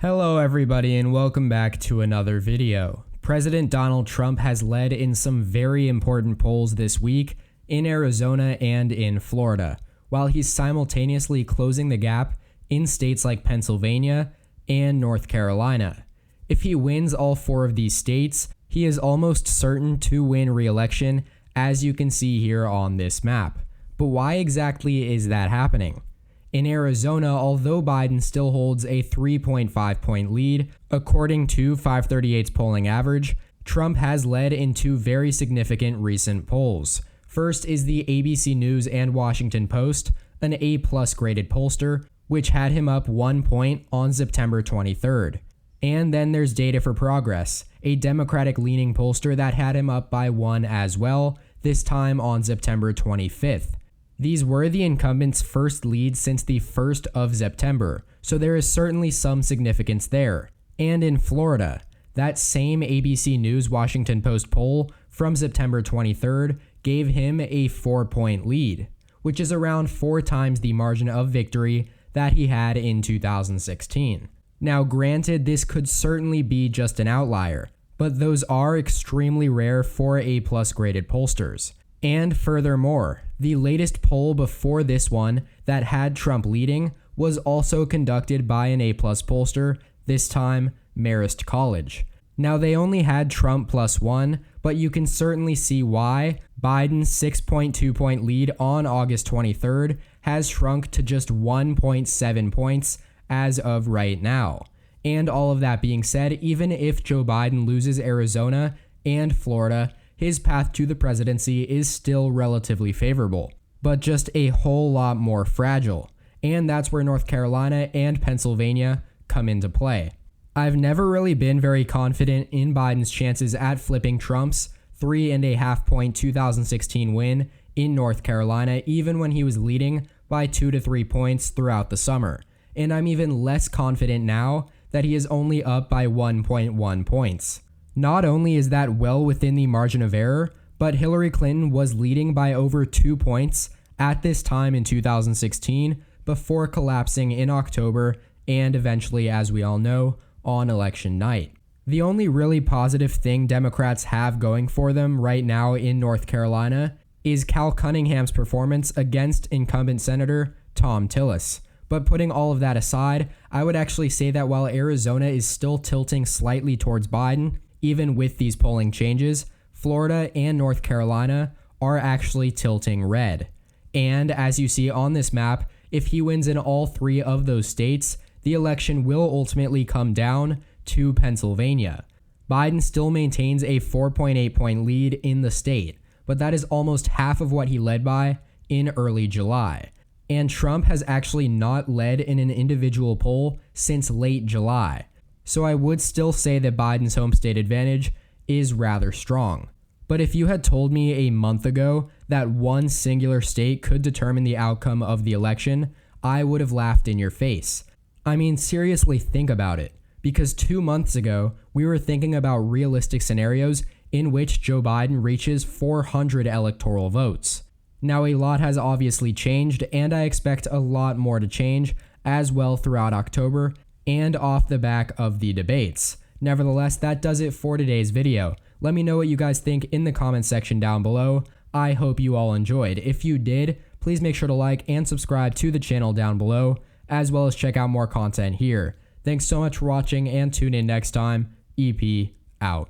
Hello everybody and welcome back to another video. President Donald Trump has led in some very important polls this week in Arizona and in Florida, while he's simultaneously closing the gap in states like Pennsylvania and North Carolina. If he wins all four of these states, he is almost certain to win re-election, as you can see here on this map. But why exactly is that happening? In Arizona, although Biden still holds a 3.5 point lead, according to 538's polling average, Trump has led in two very significant recent polls. First is the ABC News and Washington Post, an A+ graded pollster, which had him up 1 point on September 23rd. And then there's Data for Progress, a Democratic-leaning pollster that had him up by 1 as well, this time on September 25th. These were the incumbent's first leads since the 1st of September, so there is certainly some significance there. And in Florida, that same ABC News Washington Post poll from September 23rd gave him a 4-point lead, which is around 4 times the margin of victory that he had in 2016. Now granted, this could certainly be just an outlier, but those are extremely rare for A+ graded pollsters. And furthermore, the latest poll before this one that had Trump leading was also conducted by an A+ pollster, this time Marist College. Now they only had Trump +1, but you can certainly see why Biden's 6.2 point lead on August 23rd has shrunk to just 1.7 points as of right now. And all of that being said, even if Joe Biden loses Arizona and Florida, his path to the presidency is still relatively favorable, but just a whole lot more fragile. And that's where North Carolina and Pennsylvania come into play. I've never really been very confident in Biden's chances at flipping Trump's 3.5 point 2016 win in North Carolina, even when he was leading by 2 to 3 points throughout the summer. And I'm even less confident now that he is only up by 1.1 points. Not only is that well within the margin of error, but Hillary Clinton was leading by over 2 points at this time in 2016 before collapsing in October and eventually, as we all know, on election night. The only really positive thing Democrats have going for them right now in North Carolina is Cal Cunningham's performance against incumbent Senator Thom Tillis. But putting all of that aside, I would actually say that while Arizona is still tilting slightly towards Biden, even with these polling changes, Florida and North Carolina are actually tilting red. And as you see on this map, if he wins in all 3 of those states, the election will ultimately come down to Pennsylvania. Biden still maintains a 4.8 point lead in the state, but that is almost half of what he led by in early July. And Trump has actually not led in an individual poll since late July. So I would still say that Biden's home state advantage is rather strong. But if you had told me a month ago that one singular state could determine the outcome of the election, I would have laughed in your face. I mean, seriously think about it. Because 2 months ago, we were thinking about realistic scenarios in which Joe Biden reaches 400 electoral votes. Now, a lot has obviously changed, and I expect a lot more to change as well throughout October and off the back of the debates. Nevertheless, that does it for today's video. Let me know what you guys think in the comment section down below. I hope you all enjoyed. If you did, please make sure to like and subscribe to the channel down below, as well as check out more content here. Thanks so much for watching and tune in next time. EP out.